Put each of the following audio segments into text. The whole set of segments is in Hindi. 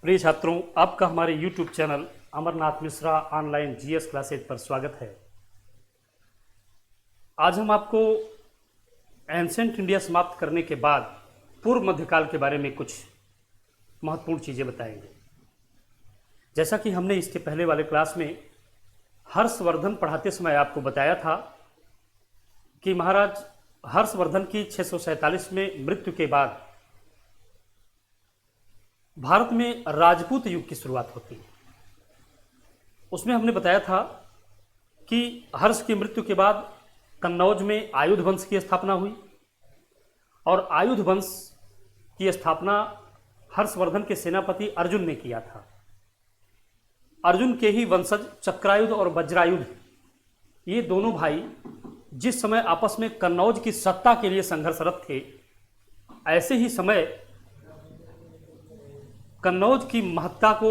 प्रिय छात्रों, आपका हमारे YouTube channel Amarnath Mishra online GS classes पर स्वागत है। आज हम आपको एंसेंट इंडिया समाप्त करने के बाद पूर्व मध्यकाल के बारे में कुछ महत्वपूर्ण चीज़ें बताएंगे। जैसा कि हमने इसके पहले वाले क्लास में हर्षवर्धन पढ़ाते समय आपको बताया था कि महाराज हर्षवर्धन की 647 में मृत्यु के बाद भारत में राजपूत युग की शुरुआत होती है। उसमें हमने बताया था कि हर्ष की मृत्यु के बाद कन्नौज में आयुध वंश की स्थापना हुई और आयुध वंश की स्थापना हर्षवर्धन के सेनापति अर्जुन ने किया था। अर्जुन के ही वंशज चक्रायुध और वज्रायुध, ये दोनों भाई जिस समय आपस में कन्नौज की सत्ता के लिए संघर्षरत थे, ऐसे ही समय कन्नौज की महत्ता को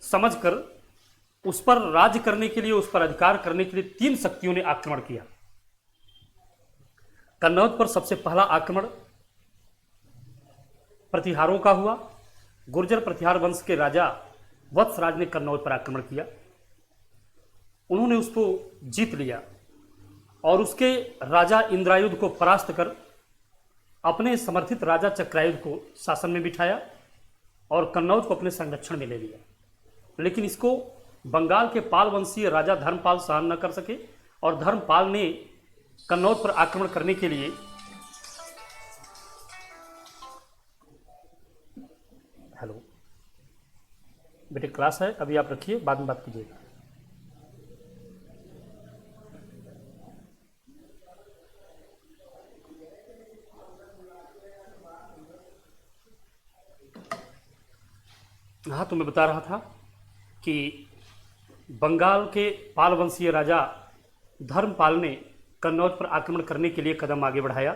समझकर उस पर राज्य करने के लिए, उस पर अधिकार करने के लिए तीन शक्तियों ने आक्रमण किया। कन्नौज पर सबसे पहला आक्रमण प्रतिहारों का हुआ। गुर्जर प्रतिहार वंश के राजा वत्सराज ने कन्नौज पर आक्रमण किया। उन्होंने उसको जीत लिया और उसके राजा इंद्रायुध को परास्त कर अपने समर्थित राजा चक्रायुध को शासन में बिठाया और कन्नौज को अपने संरक्षण में ले लिया। लेकिन इसको बंगाल के पाल वंशीय राजा धर्मपाल सहन न कर सके और धर्मपाल ने कन्नौज पर आक्रमण करने के लिए हेलो बेटे, क्लास है, अभी आप रखिए, बाद में बात कीजिएगा। हाँ, तो मैं बता रहा था कि बंगाल के पाल वंशीय राजा धर्मपाल ने कन्नौज पर आक्रमण करने के लिए कदम आगे बढ़ाया।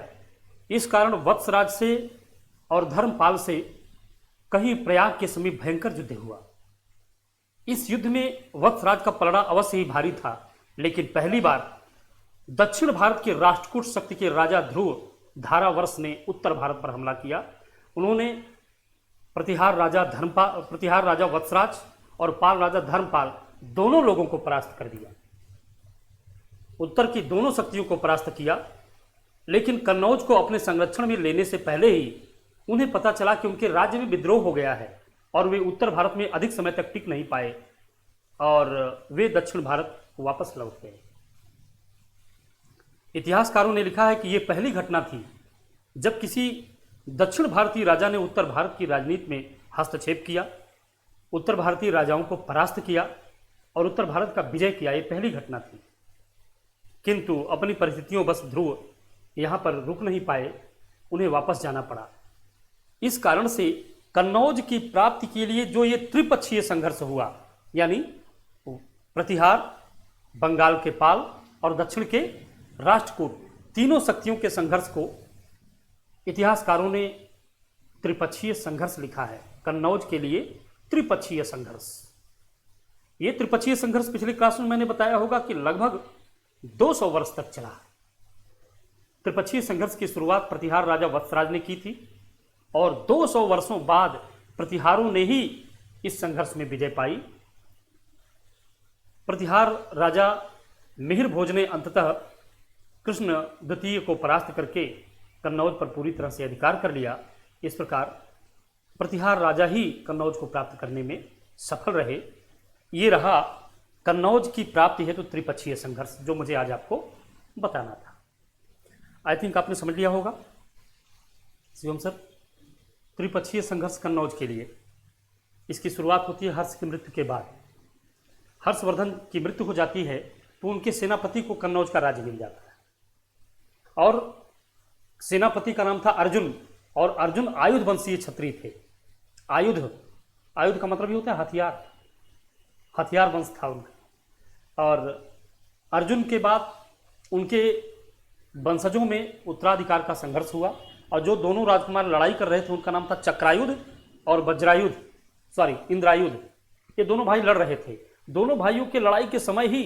इस कारण वत्सराज से और धर्मपाल से कहीं प्रयाग के समीप भयंकर युद्ध हुआ। इस युद्ध में वत्सराज का पलड़ा अवश्य ही भारी था, लेकिन पहली बार दक्षिण भारत के राष्ट्रकूट शक्ति के राजा ध्रुव धारावर्ष ने उत्तर भारत पर हमला किया। उन्होंने प्रतिहार राजा वत्सराज और पाल राजा धर्मपाल दोनों लोगों को परास्त कर दिया। उत्तर की दोनों शक्तियों को परास्त किया, लेकिन कन्नौज को अपने संरक्षण में लेने से पहले ही उन्हें पता चला कि उनके राज्य में विद्रोह हो गया है और वे उत्तर भारत में अधिक समय तक टिक नहीं पाए और वे दक्षिण भारत वापस लौट गए। इतिहासकारों ने लिखा है कि यह पहली घटना थी जब किसी दक्षिण भारतीय राजा ने उत्तर भारत की राजनीति में हस्तक्षेप किया, उत्तर भारतीय राजाओं को परास्त किया और उत्तर भारत का विजय किया। ये पहली घटना थी। किंतु अपनी परिस्थितियों बस ध्रुव यहाँ पर रुक नहीं पाए, उन्हें वापस जाना पड़ा। इस कारण से कन्नौज की प्राप्ति के लिए जो ये त्रिपक्षीय संघर्ष हुआ, यानी प्रतिहार, बंगाल के पाल और दक्षिण के राष्ट्रकूट, तीनों शक्तियों के संघर्ष को इतिहासकारों ने त्रिपक्षीय संघर्ष लिखा है। कन्नौज के लिए त्रिपक्षीय संघर्ष, ये त्रिपक्षीय संघर्ष पिछले क्लास में मैंने बताया होगा कि लगभग 200 वर्ष तक चला। त्रिपक्षीय संघर्ष की शुरुआत प्रतिहार राजा वत्सराज ने की थी और 200 वर्षों बाद प्रतिहारों ने ही इस संघर्ष में विजय पाई। प्रतिहार राजा मिहिर भोज ने अंततः कृष्ण द्वितीय को परास्त करके कन्नौज पर पूरी तरह से अधिकार कर लिया। इस प्रकार प्रतिहार राजा ही कन्नौज को प्राप्त करने में सफल रहे। ये रहा कन्नौज की प्राप्ति हेतु त्रिपक्षीय संघर्ष, जो मुझे आज आपको बताना था। आई थिंक आपने समझ लिया होगा शिवम सर। त्रिपक्षीय संघर्ष कन्नौज के लिए, इसकी शुरुआत होती है हर्ष की मृत्यु के बाद। हर्षवर्धन की मृत्यु हो जाती है तो उनके सेनापति को कन्नौज का राज्य मिल जाता है और सेनापति का नाम था अर्जुन और अर्जुन आयुध वंशीय क्षत्रिय थे। आयुध का मतलब ही होता है हथियार, हथियार वंश था उनका। और अर्जुन के बाद उनके वंशजों में उत्तराधिकार का संघर्ष हुआ और जो दोनों राजकुमार लड़ाई कर रहे थे उनका नाम था चक्रायुध और इंद्रायुध। ये दोनों भाई लड़ रहे थे। दोनों भाइयों के लड़ाई के समय ही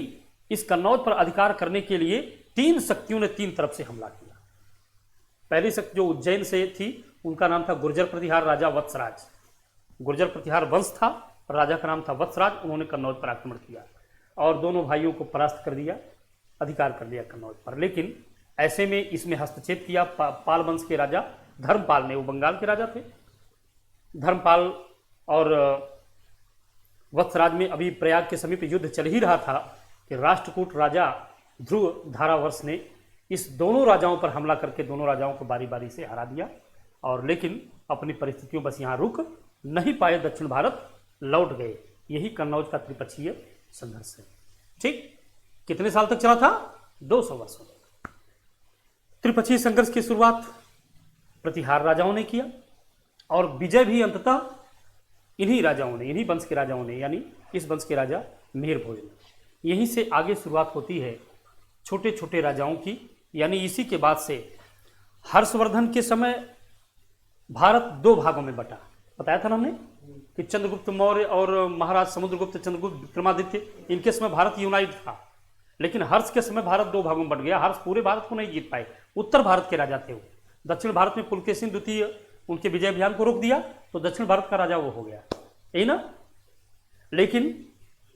इस कन्नौज पर अधिकार करने के लिए तीन शक्तियों ने तीन तरफ से हमला किया। पहली शक्ति जो उज्जैन से थी उनका नाम था गुर्जर प्रतिहार राजा वत्सराज। गुर्जर प्रतिहार वंश था, राजा का नाम था वत्सराज। उन्होंने कन्नौज पर आक्रमण किया और दोनों भाइयों को परास्त कर दिया, अधिकार कर लिया कन्नौज पर। लेकिन ऐसे में इसमें हस्तक्षेप किया पाल वंश के राजा धर्मपाल ने। वो बंगाल के राजा थे धर्मपाल, और वत्सराज में अभी प्रयाग के समीप युद्ध चल ही रहा था कि राष्ट्रकूट राजा ध्रुव धारावर्ष ने इस दोनों राजाओं पर हमला करके दोनों राजाओं को बारी बारी से हरा दिया। और लेकिन अपनी परिस्थितियों बस यहाँ रुक नहीं पाए, दक्षिण भारत लौट गए। यही कन्नौज का त्रिपक्षीय संघर्ष है। ठीक, कितने साल तक चला था? 200 वर्षों तक। त्रिपक्षीय संघर्ष की शुरुआत प्रतिहार राजाओं ने किया और विजय भी अंततः इन्हीं राजाओं ने, इन्हीं वंश के राजाओं ने, यानी इस वंश के राजा मिहिर भोज ने। यहीं से आगे शुरुआत होती है छोटे छोटे राजाओं की, यानी इसी के बाद से हर्षवर्धन के समय भारत दो भागों में बटा। बताया था ना हमने कि चंद्रगुप्त मौर्य और महाराज समुद्रगुप्त, चंद्रगुप्त विक्रमादित्य, इनके समय भारत यूनाइट था। लेकिन हर्ष के समय भारत दो भागों में बट गया। हर्ष पूरे भारत को नहीं जीत पाए, उत्तर भारत के राजा थे वो। दक्षिण भारत में पुलकेशिन द्वितीय उनके विजय अभियान को रोक दिया, तो दक्षिण भारत का राजा वो हो गया, यही ना। लेकिन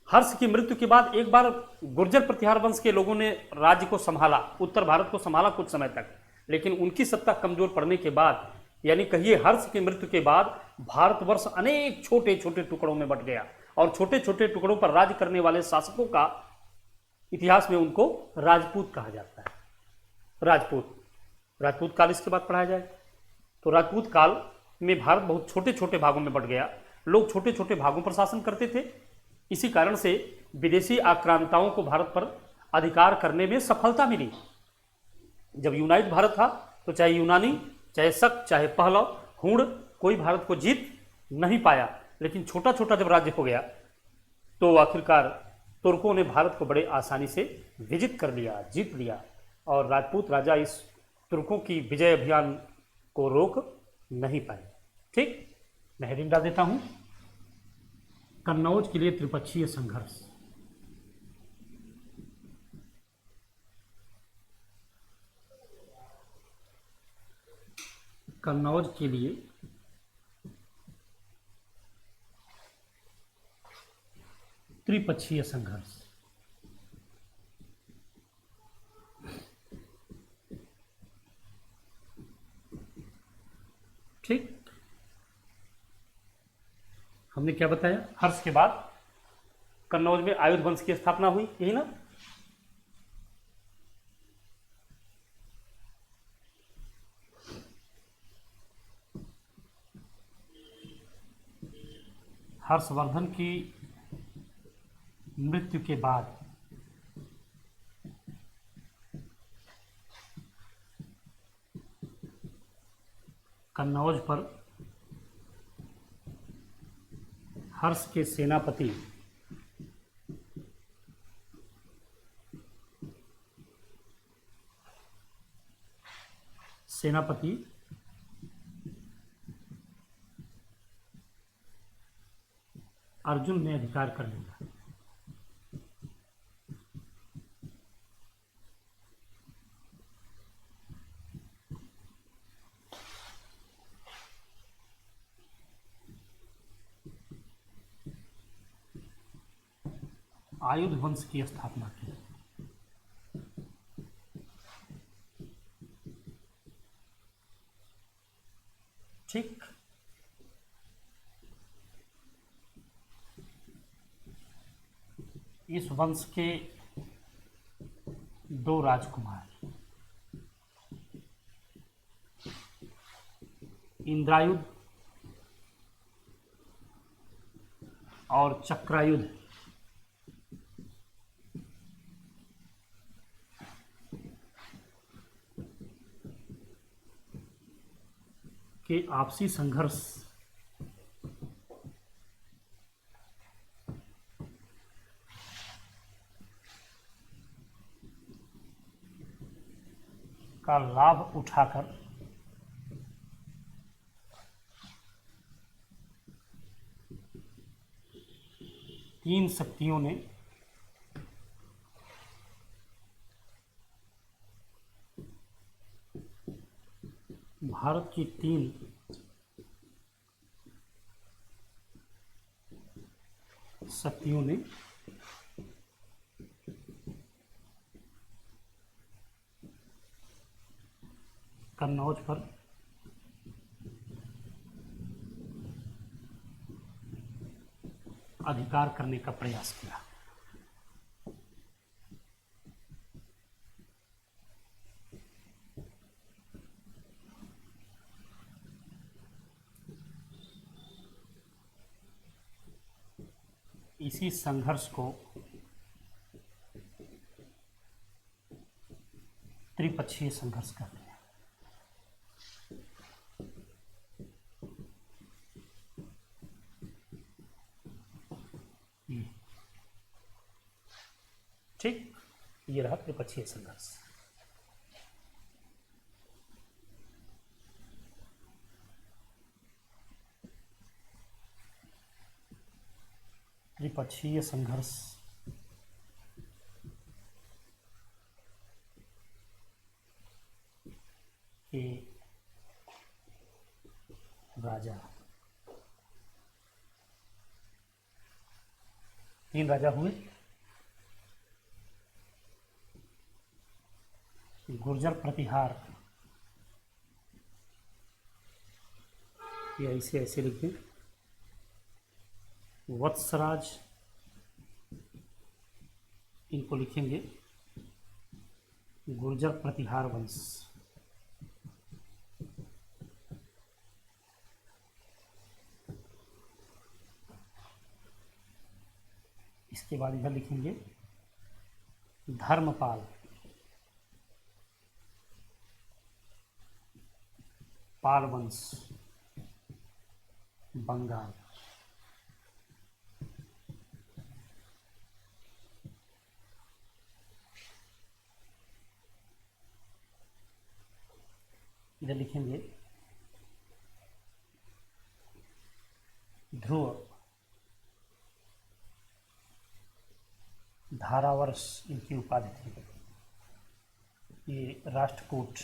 हर्ष की मृत्यु के बाद एक बार गुर्जर प्रतिहार वंश के लोगों ने राज्य को संभाला, उत्तर भारत को संभाला कुछ समय तक। लेकिन उनकी सत्ता कमजोर पड़ने के बाद, यानी कहिए हर्ष की मृत्यु के बाद, भारतवर्ष अनेक छोटे छोटे टुकड़ों में बट गया। और छोटे छोटे टुकड़ों पर राज करने वाले शासकों का इतिहास में उनको राजपूत कहा जाता है। राजपूत काल इसके बाद पढ़ाया जाए। तो राजपूत काल में भारत बहुत छोटे छोटे भागों में बट गया। लोग छोटे छोटे भागों पर शासन करते थे। इसी कारण से विदेशी आक्रांताओं को भारत पर अधिकार करने में सफलता मिली। जब यूनाइट भारत था तो चाहे यूनानी, चाहे शक, चाहे पहलव, हुण, कोई भारत को जीत नहीं पाया। लेकिन छोटा छोटा जब राज्य हो गया तो आखिरकार तुर्कों ने भारत को बड़े आसानी से विजित कर लिया, जीत लिया। और राजपूत राजा इस तुर्कों की विजय अभियान को रोक नहीं पाए। ठीक, मैं हेडिंग डाल देता हूं, कन्नौज के लिए त्रिपक्षीय संघर्ष। कन्नौज के लिए त्रिपक्षीय संघर्ष। ठीक, हमने क्या बताया? हर्ष के बाद कन्नौज में आयुध वंश की स्थापना हुई, यही ना। हर्षवर्धन की मृत्यु के बाद कन्नौज पर हर्ष के सेनापति अर्जुन ने अधिकार कर लिया। आयुध वंश की स्थापना की। ठीक, इस वंश के दो राजकुमार इंद्रायुध और चक्रायुध के आपसी संघर्ष का लाभ उठाकर तीन शक्तियों ने भारत की तीन शक्तियों ने कन्नौज पर अधिकार करने का प्रयास किया। इसी संघर्ष को त्रिपक्षीय संघर्ष कहते हैं। ठीक, ये रहा त्रिपक्षीय संघर्ष। त्रिपक्षीय संघर्ष के राजा, 3 राजा हुए। गुर्जर प्रतिहार, ये ऐसे लिख दें। वत्सराज, इनको लिखेंगे गुर्जर प्रतिहार वंश। इसके बाद इधर लिखेंगे धर्मपाल, पाल वंश, बंगाल। इधर लिखेंगे ध्रुव, धारावर्ष इनकी उपाधि थी। ये राष्ट्रकूट,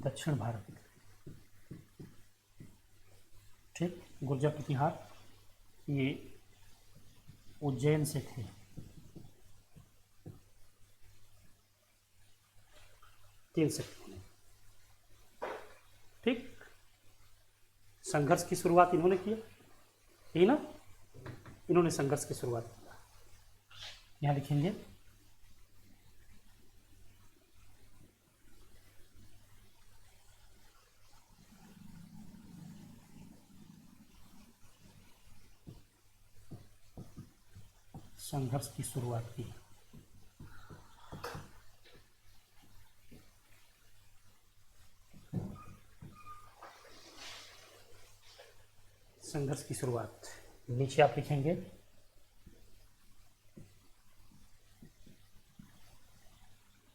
दक्षिण भारत। ठीक, गुर्जर प्रतिहार ये उज्जैन से थे। तीन से। ठीक, संघर्ष की शुरुआत इन्होंने किया, यही ना, इन्होंने संघर्ष की शुरुआत किया। यहां लिखेंगे संघर्ष की शुरुआत की। संघर्ष की शुरुआत नीचे आप लिखेंगे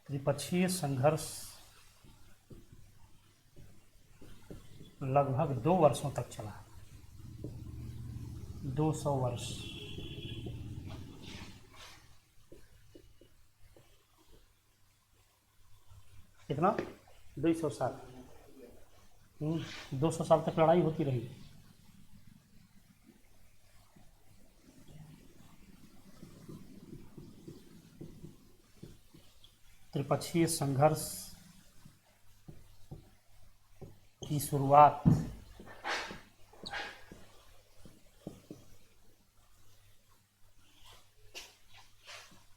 त्रिपक्षीय संघर्ष लगभग 2 वर्षों तक चला, 200 वर्ष। कितना? 200 साल। 200 साल तक लड़ाई होती रही। त्रिपक्षीय संघर्ष की शुरुआत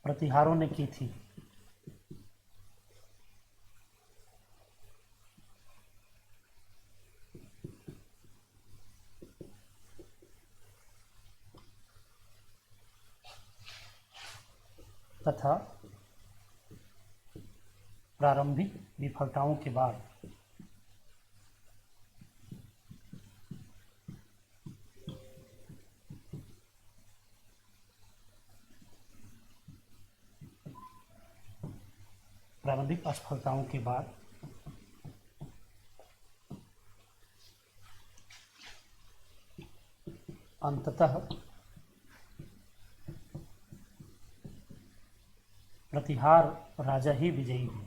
प्रतिहारों ने की थी। तथा प्रारंभिक विफलताओं के बाद असफलताओं के बाद अंततः प्रतिहार राजा ही विजयी हुए।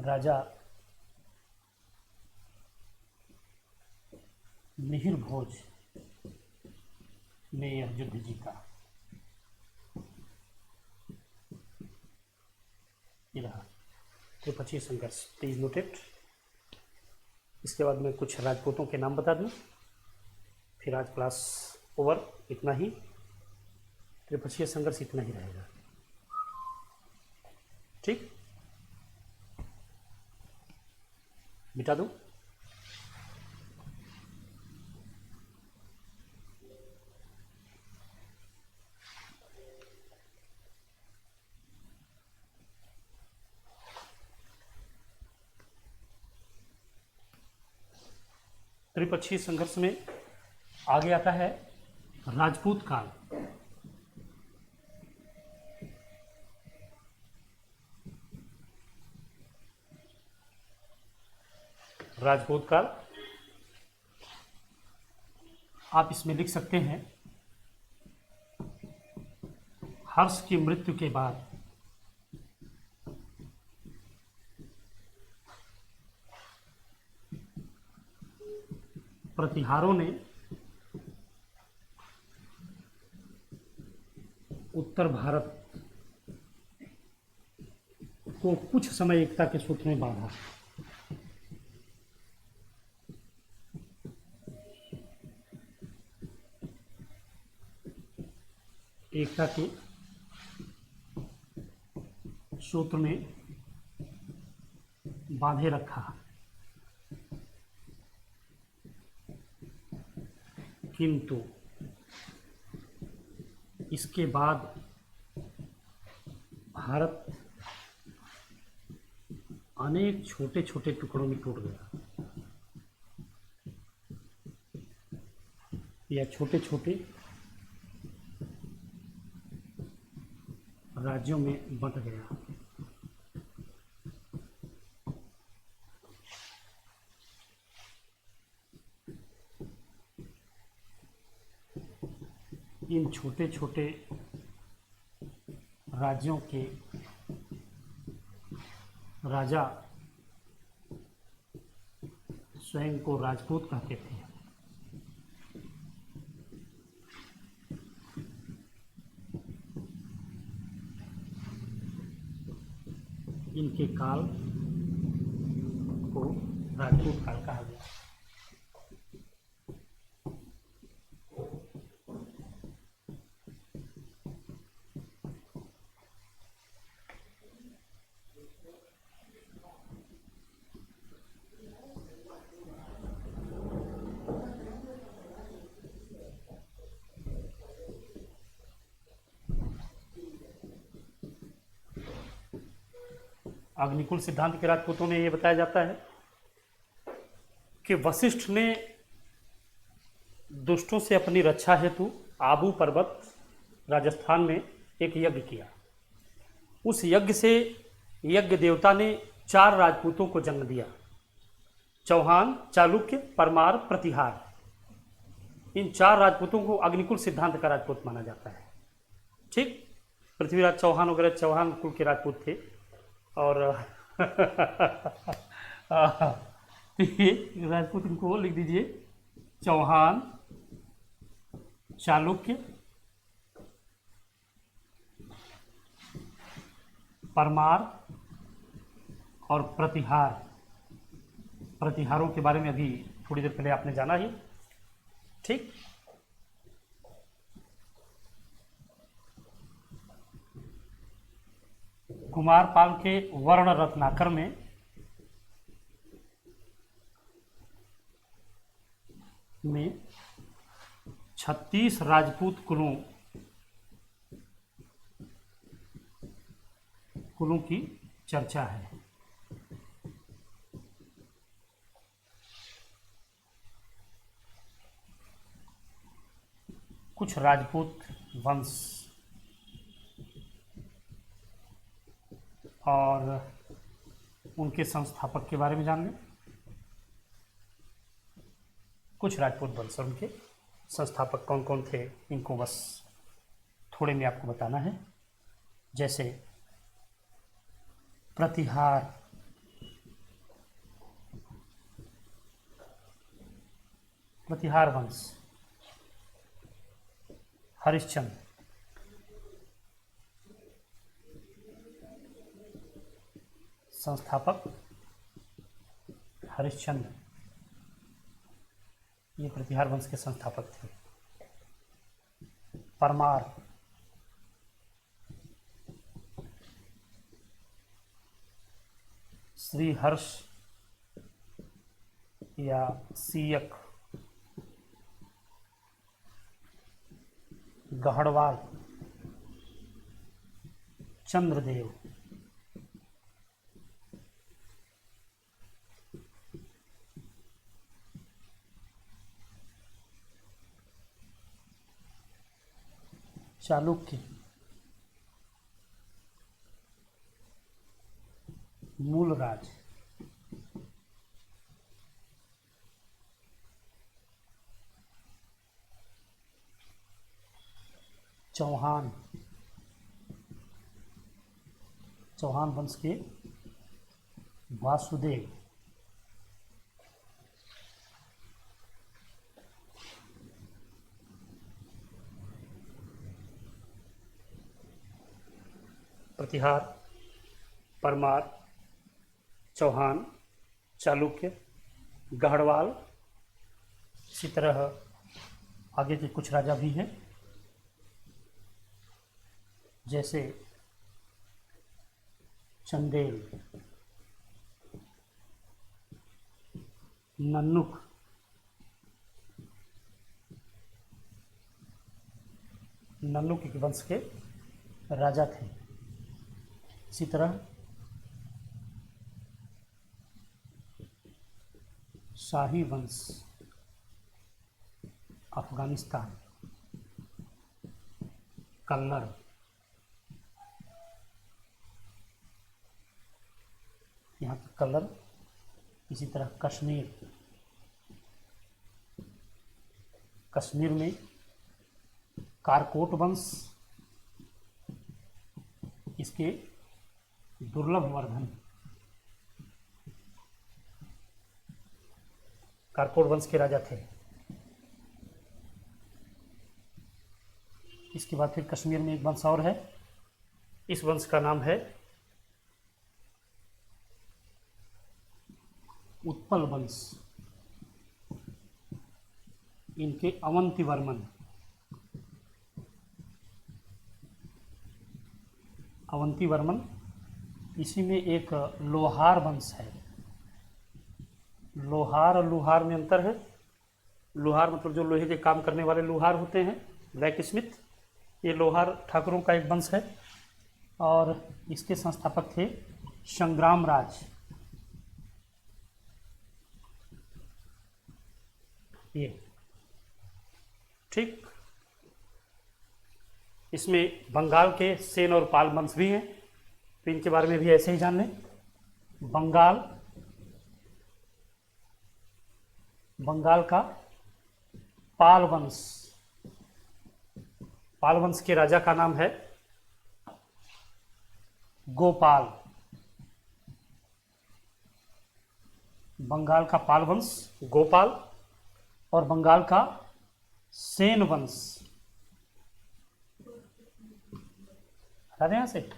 राजा मिहिर भोज ने यह युद्ध जीता। ये रहा त्रिपक्षीय संघर्ष, प्लीज नोटेड। इसके बाद मैं कुछ राजपूतों के नाम बता दूं, फिर आज क्लास ओवर। इतना ही, त्रिपक्षीय संघर्ष इतना ही रहेगा, ठीक। मिटा दूं। त्रिपक्षीय संघर्ष में आगे आता है राजपूत काल। राजपूत काल आप इसमें लिख सकते हैं, हर्ष की मृत्यु के बाद प्रतिहारों ने उत्तर भारत को कुछ समय एकता के सूत्र में बांधा। एकता के सूत्र में बांधे रखा, किंतु इसके बाद भारत अनेक छोटे छोटे टुकड़ों में टूट गया। या छोटे छोटे राज्यों में बंट गया। इन छोटे छोटे राज्यों के राजा स्वयं को राजपूत कहते थे। इनके काल को राजपूत काल कहा गया। अग्निकुल सिद्धांत के राजपूतों में यह बताया जाता है कि वशिष्ठ ने दुष्टों से अपनी रक्षा हेतु आबू पर्वत राजस्थान में एक यज्ञ किया। उस यज्ञ से यज्ञ देवता ने 4 राजपूतों को जन्म दिया, चौहान, चालुक्य, परमार, प्रतिहार। इन 4 राजपूतों को अग्निकुल सिद्धांत का राजपूत माना जाता है, ठीक। पृथ्वीराज चौहान वगैरह चौहान कुल के राजपूत थे। और राजपूत इनको लिख दीजिए, चौहान, चालुक्य, परमार और प्रतिहार। प्रतिहारों के बारे में अभी थोड़ी देर पहले आपने जाना ही, ठीक। कुमारपाल के वर्ण रत्नाकर में 36 राजपूत कुलों की चर्चा है। कुछ राजपूत वंश और उनके संस्थापक के बारे में जान लें। कुछ राजपूत वंश और उनके संस्थापक कौन कौन थे, इनको बस थोड़े में आपको बताना है। जैसे प्रतिहार प्रतिहार वंश, हरिश्चंद्र। संस्थापक हरिश्चंद्र, ये प्रतिहार वंश के संस्थापक थे। परमार, श्रीहर्ष या सीयक, गहड़वाल, चंद्रदेव, चालुक्य, मूलराज, चौहान, चौहान वंश के वासुदेव, प्रतिहार, परमार, चौहान, चालुक्य, गहड़वाल। इसी तरह आगे के कुछ राजा भी हैं, जैसे चंदेल, नन्नुक, नन्नुक के वंश के राजा थे। इसी तरह शाही वंश, अफगानिस्तान, कल्लर, यहाँ के कल्लर। इसी तरह कश्मीर, कश्मीर में कारकोट वंश, इसके दुर्लभ वर्धन, कारकोट वंश के राजा थे। इसके बाद फिर कश्मीर में एक वंश और है, इस वंश का नाम है उत्पल वंश। इनके अवंती वर्मन, अवंती वर्मन। इसी में एक लोहार वंश है। लोहार और लुहार में अंतर है। लुहार मतलब जो लोहे के काम करने वाले लुहार होते हैं, ब्लैक स्मिथ। ये लोहार ठाकुरों का एक वंश है और इसके संस्थापक थे संग्राम राज। ये ठीक। इसमें बंगाल के सेन और पाल वंश भी हैं, तो इनके बारे में भी ऐसे ही जान लें। बंगाल, बंगाल का पाल वंश, पाल वंश के राजा का नाम है गोपाल। बंगाल का पाल वंश गोपाल और बंगाल का सेन वंश। हटा दें यहाँ से,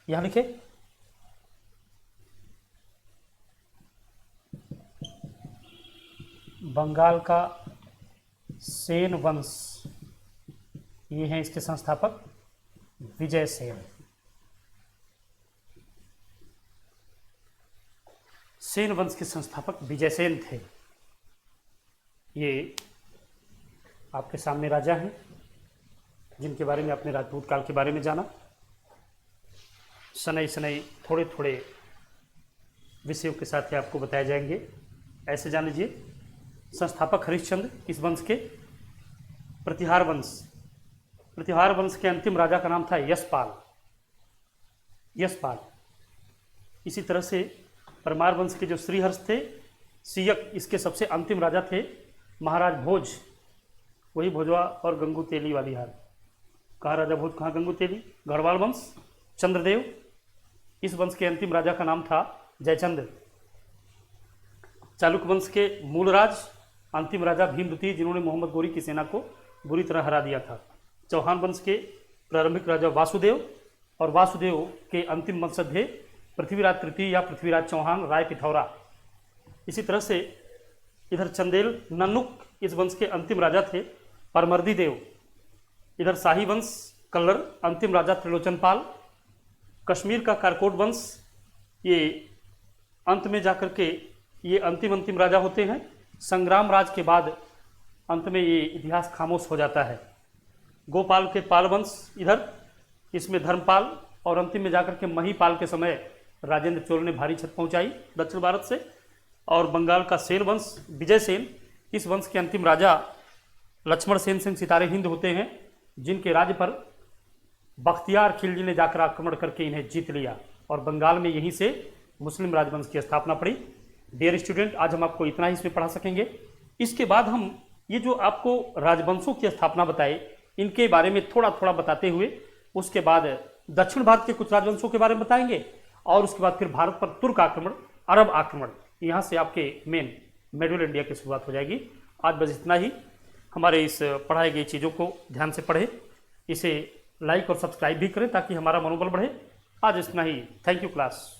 यहां लिखे बंगाल का सेन वंश, ये हैं इसके संस्थापक विजय सेन। सेन वंश के संस्थापक विजय सेन थे। ये आपके सामने राजा हैं जिनके बारे में आपने राजपूत काल के बारे में जाना। शनै शनै थोड़े थोड़े विषयों के साथ ही आपको बताए जाएंगे। ऐसे जान लीजिए, संस्थापक हरिश्चंद्र, इस वंश के प्रतिहार वंश, प्रतिहार वंश के अंतिम राजा का नाम था यशपाल, यशपाल। इसी तरह से परमार वंश के जो श्रीहर्ष थे, सीयक, इसके सबसे अंतिम राजा थे महाराज भोज, वही भोजवा और गंगू तेली वाली हाल। कहाँ राजा भोज, कहाँ गंगू तेली। गढ़वाल वंश, चंद्रदेव, इस वंश के अंतिम राजा का नाम था जयचंद्र। चालुक्य वंश के मूल राज अंतिम राजा भीम द्वितीय, जिन्होंने मोहम्मद गोरी की सेना को बुरी तरह हरा दिया था। चौहान वंश के प्रारंभिक राजा वासुदेव, और वासुदेव के अंतिम वंशज पृथ्वीराज तृतीय या पृथ्वीराज चौहान राय पिथौरा। इसी तरह से इधर चंदेल नन्नुक इस वंश के अंतिम राजा थे परमर्दी देव। इधर शाही वंश कल्लर अंतिम राजा त्रिलोचन पाल। कश्मीर का कारकोट वंश ये अंत में जाकर के ये अंतिम राजा होते हैं। संग्राम राज के बाद अंत में ये इतिहास खामोश हो जाता है। गोपाल के पाल वंश इधर, इसमें धर्मपाल, और अंतिम में जाकर के महीपाल के समय राजेंद्र चोल ने भारी क्षति पहुंचाई दक्षिण भारत से। और बंगाल का सेन वंश विजय सेन, इस वंश के अंतिम राजा लक्ष्मण सेन सिंह सितारे हिंद होते हैं, जिनके राज्य पर बख्तियार खिलजी ने जाकर आक्रमण करके इन्हें जीत लिया और बंगाल में यहीं से मुस्लिम राजवंश की स्थापना पड़ी। डियर स्टूडेंट, आज हम आपको इतना ही इसमें पढ़ा सकेंगे। इसके बाद हम ये जो आपको राजवंशों की स्थापना बताए, इनके बारे में थोड़ा थोड़ा बताते हुए उसके बाद दक्षिण भारत के कुछ राजवंशों के बारे में बताएंगे, और उसके बाद फिर भारत पर तुर्क आक्रमण, अरब आक्रमण, यहाँ से आपके मेन मेडुल इंडिया की शुरुआत हो जाएगी। आज बस इतना ही। हमारे इस पढ़ाई गई चीज़ों को ध्यान से पढ़ें, इसे लाइक और सब्सक्राइब भी करें ताकि हमारा मनोबल बढ़े। आज इतना ही। Thank you class.